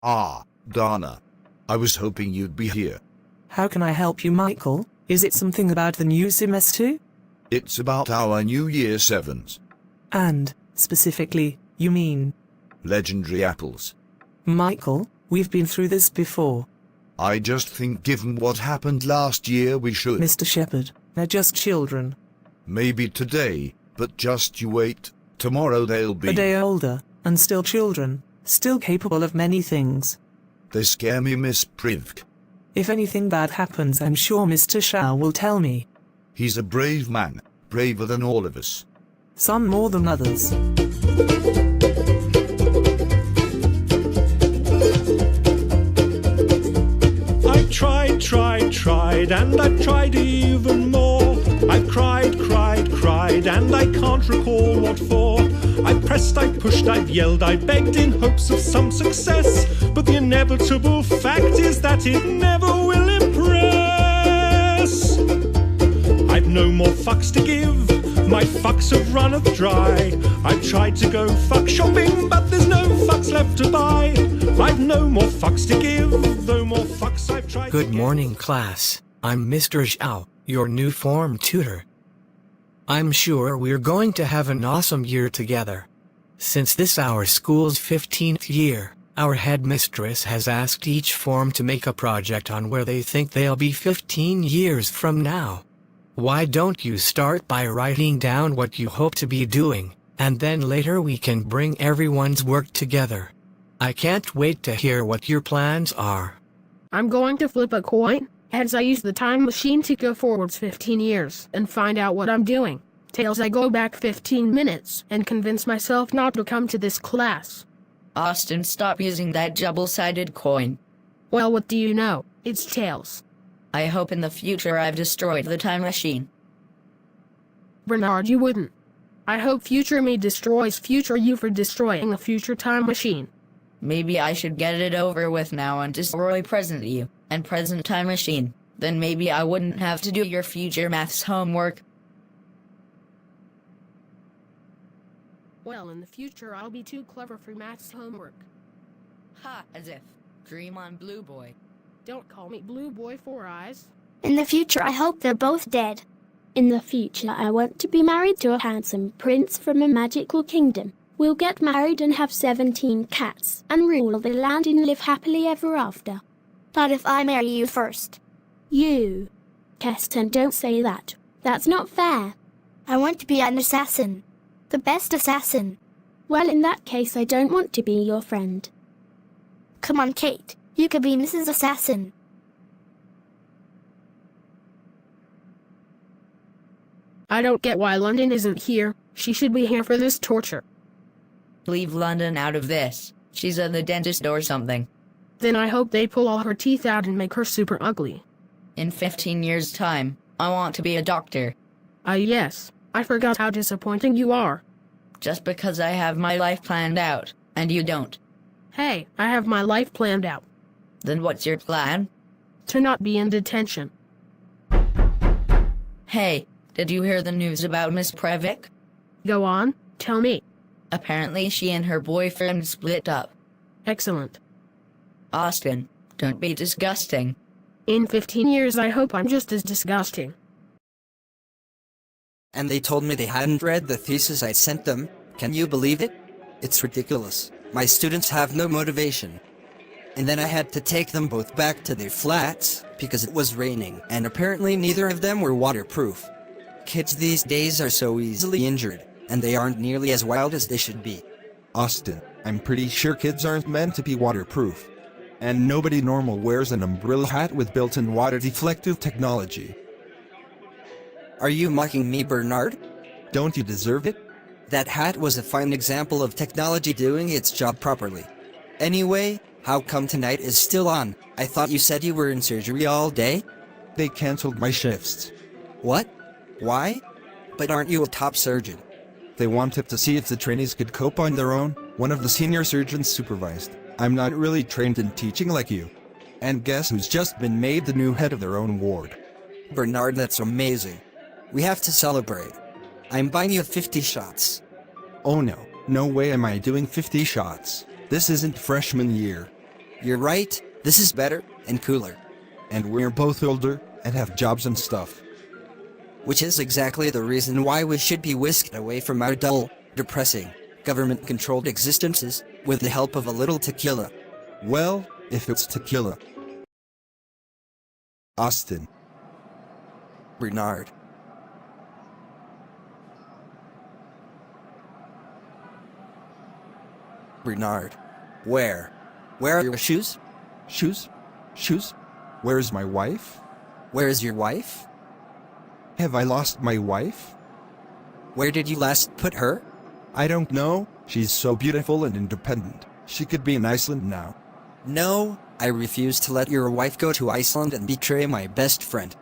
Ah, Dana. I was hoping you'd be here. How can I help you, Michael? Is it something about the new semester? It's about our new Year 7s. And, specifically, you mean? Legendary apples. Michael, we've been through this before. I just think given what happened last year we should. Mr. Shepherd, they're just children. Maybe today, but just you wait. Tomorrow they'll be. A day older, and still children, still capable of many things. They scare me, Miss Privk. If anything bad happens, I'm sure Mr. Shao will tell me. He's a brave man, braver than all of us. Some more than others. I tried, and I've tried even more. I've cried, and I can't recall what for. I pressed, I pushed, I've yelled, I begged in hopes of some success. But the inevitable fact is that it never will impress. I've no more fucks to give, my fucks have runneth dry. I've tried to go fuck shopping, but there's no fucks left to buy. I've no more fucks to give, no more fucks I've tried to Good morning, class. I'm Mr. Zhao, your new form tutor. I'm sure we're going to have an awesome year together. Since this our school's 15th year, our headmistress has asked each form to make a project on where they think they'll be 15 years from now. Why don't you start by writing down what you hope to be doing, and then later we can bring everyone's work together. I can't wait to hear what your plans are. I'm going to flip a coin, heads I use the time machine to go forwards 15 years and find out what I'm doing. Tails I go back 15 minutes and convince myself not to come to this class. Austin, stop using that double-sided coin. Well, what do you know? It's tails. I hope in the future I've destroyed the time machine. Bernard, you wouldn't. I hope future me destroys future you for destroying the future time machine. Maybe I should get it over with now and destroy present you and present time machine. Then maybe I wouldn't have to do your future maths homework. Well, in the future I'll be too clever for maths homework. Ha, as if. Dream on, Blue Boy. Don't call me Blue Boy Four Eyes. In the future, I hope they're both dead. In the future, I want to be married to a handsome prince from a magical kingdom. We'll get married and have 17 cats, and rule the land and live happily ever after. But if I marry you first? You. Keston, don't say that. That's not fair. I want to be an assassin. The best assassin. Well, in that case, I don't want to be your friend. Come on, Kate. You could be Mrs. Assassin. I don't get why London isn't here. She should be here for this torture. Leave London out of this. She's at the dentist or something. Then I hope they pull all her teeth out and make her super ugly. In 15 years' time, I want to be a doctor. Yes. I forgot how disappointing you are. Just because I have my life planned out, and you don't. Hey, I have my life planned out. Then what's your plan? To not be in detention. Hey, did you hear the news about Miss Previk? Go on, tell me. Apparently she and her boyfriend split up. Excellent. Austin, don't be disgusting. In 15 years I hope I'm just as disgusting. And they told me they hadn't read the thesis I sent them. Can you believe it? It's ridiculous. My students have no motivation. And then I had to take them both back to their flats, because it was raining, and apparently neither of them were waterproof. Kids these days are so easily injured, and they aren't nearly as wild as they should be. Austin, I'm pretty sure kids aren't meant to be waterproof. And nobody normal wears an umbrella hat with built-in water deflective technology. Are you mocking me, Bernard? Don't you deserve it? That hat was a fine example of technology doing its job properly. Anyway, how come tonight is still on? I thought you said you were in surgery all day? They cancelled my shifts. What? Why? But aren't you a top surgeon? They wanted to see if the trainees could cope on their own, one of the senior surgeons supervised. I'm not really trained in teaching like you. And guess who's just been made the new head of their own ward? Bernard, that's amazing. We have to celebrate. I'm buying you 50 shots. Oh no, no way am I doing 50 shots. This isn't freshman year. You're right, this is better and cooler. And we're both older and have jobs and stuff. Which is exactly the reason why we should be whisked away from our dull, depressing, government-controlled existences with the help of a little tequila. Well, if it's tequila. Austin. Bernard. Bernard. Where? Where are your shoes? Shoes? Shoes? Where's my wife? Where is your wife? Have I lost my wife? Where did you last put her? I don't know. She's so beautiful and independent. She could be in Iceland now. No, I refuse to let your wife go to Iceland and betray my best friend.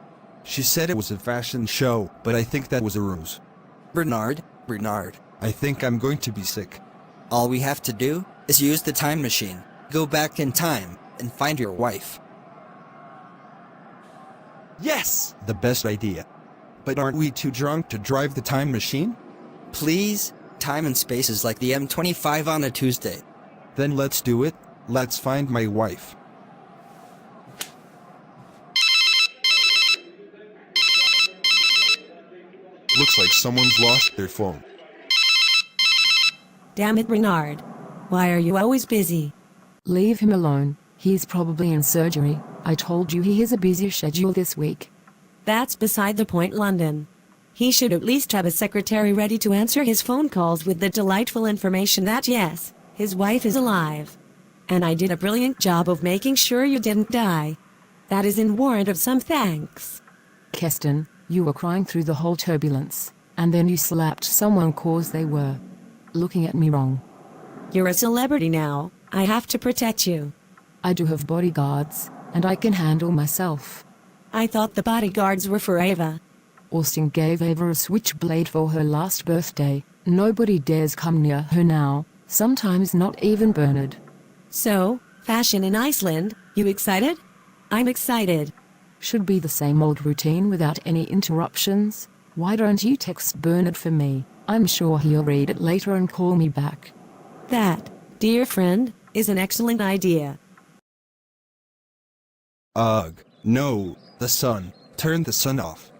She said it was a fashion show, but I think that was a ruse. Bernard, I think I'm going to be sick. all we have to do is use the time machine, go back in time, and find your wife. Yes! The best idea. But aren't we too drunk to drive the time machine? Please, time and space is like the M25 on a Tuesday. Then let's do it. Let's find my wife. Looks like someone's lost their phone. Damn it, Bernard. Why are you always busy? Leave him alone. He's probably in surgery. I told you he has a busy schedule this week. That's beside the point, London. He should at least have a secretary ready to answer his phone calls with the delightful information that yes, his wife is alive. And I did a brilliant job of making sure you didn't die. That is in warrant of some thanks. Keston, you were crying through the whole turbulence, and then you slapped someone cause they were looking at me wrong. You're a celebrity now. I have to protect you. I do have bodyguards, and I can handle myself. I thought the bodyguards were for Ava. Austin gave Ava a switchblade for her last birthday. Nobody dares come near her now, sometimes not even Bernard. So, fashion in Iceland, you excited? I'm excited. Should be the same old routine without any interruptions. Why don't you text Bernard for me? I'm sure he'll read it later and call me back. That, dear friend, is an excellent idea. Ugh, no, the sun. Turn the sun off.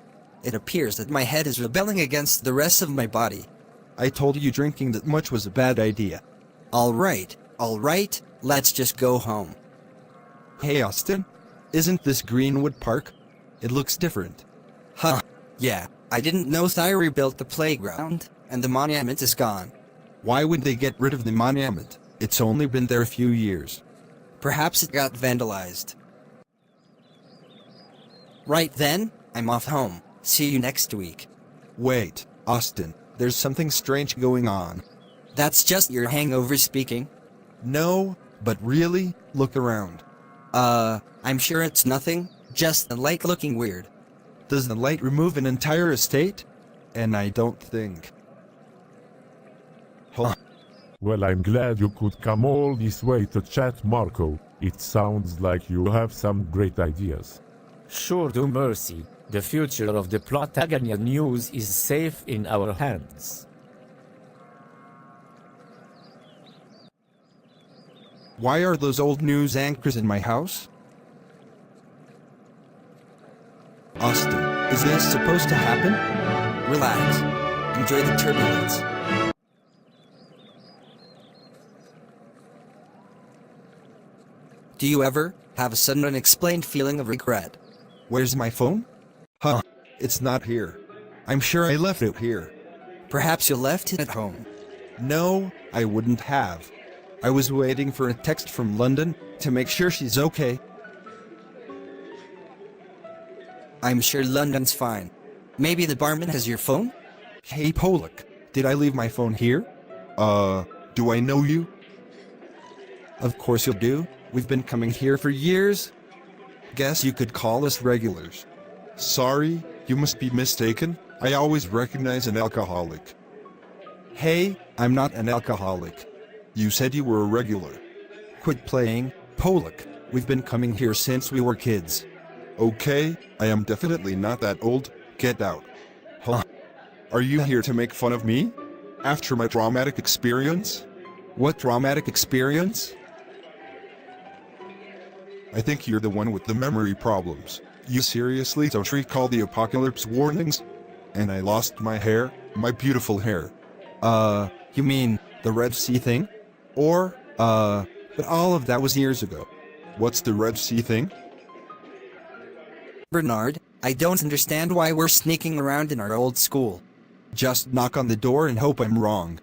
It appears that my head is rebelling against the rest of my body. I told you drinking that much was a bad idea. All right, let's just go home. Hey Austin, isn't this Greenwood Park? It looks different. Huh, yeah, I didn't know Thyre rebuilt the playground, and the monument is gone. Why would they get rid of the monument? It's only been there a few years. Perhaps it got vandalized. Right then, I'm off home. See you next week. Wait, Austin, there's something strange going on. That's just your hangover speaking. No, but really, look around. I'm sure it's nothing, just the light looking weird. Does the light remove an entire estate? And I don't think. Huh. Well, I'm glad you could come all this way to chat, Marco. It sounds like you have some great ideas. Sure do, Mercy. The future of the Platagonia News is safe in our hands. Why are those old news anchors in my house? Austin, is this supposed to happen? Relax. Enjoy the turbulence. Do you ever have a sudden unexplained feeling of regret? Where's my phone? Huh, it's not here. I'm sure I left it here. Perhaps you left it at home. No, I wouldn't have. I was waiting for a text from London to make sure she's okay. I'm sure London's fine. Maybe the barman has your phone? Hey Pollock, did I leave my phone here? Do I know you? Of course you do. We've been coming here for years. Guess you could call us regulars. Sorry, you must be mistaken. I always recognize an alcoholic. Hey, I'm not an alcoholic. You said you were a regular. Quit playing, Pollock. We've been coming here since we were kids. Okay, I am definitely not that old. Get out. Huh? Are you here to make fun of me? After my traumatic experience? What traumatic experience? I think you're the one with the memory problems. You seriously don't recall the apocalypse warnings? And I lost my hair, my beautiful hair. You mean the Red Sea thing? But all of that was years ago. What's the Red Sea thing? Bernard, I don't understand why we're sneaking around in our old school. Just knock on the door and hope I'm wrong.